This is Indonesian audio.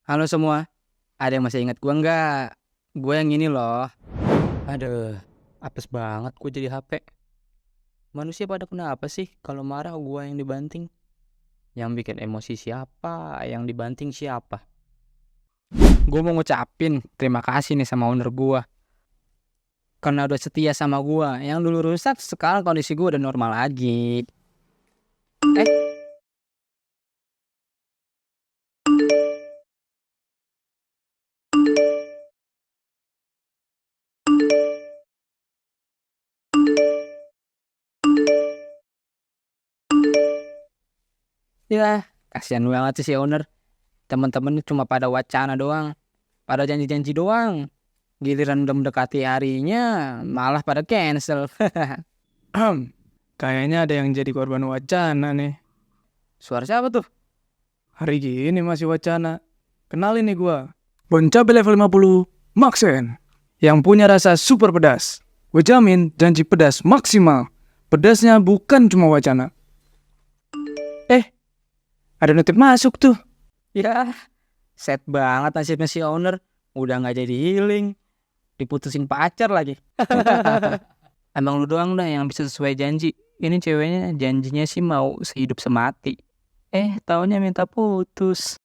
Halo semua, ada yang masih ingat gua nggak? Gue yang ini loh. Aduh, apes banget gue jadi HP. Manusia pada kenapa sih kalau marah gua yang dibanting? Yang bikin emosi siapa? Yang dibanting siapa? Gue mau ngucapin terima kasih nih sama owner gua karena udah setia sama gua. Yang dulu rusak, sekarang kondisi gua udah normal lagi. Eh, ya, kasihan banget sih si owner. Temen-temen cuma pada wacana doang, pada janji-janji doang. Giliran udah mendekati harinya, malah pada cancel. Kayaknya ada yang jadi korban wacana nih. Suara siapa tuh? Hari gini masih wacana. Kenalin nih gua. Boncabe level 50, Maxen. Yang punya rasa super pedas. Gue jamin janji pedas maksimal. Pedasnya bukan cuma wacana. Eh, ada notif masuk tuh. Ya, sad banget nasibnya si owner. Udah nggak jadi healing, diputusin pacar lagi. Emang lu doang dah yang bisa sesuai janji. Ini ceweknya janjinya sih mau sehidup semati. Taunya minta putus.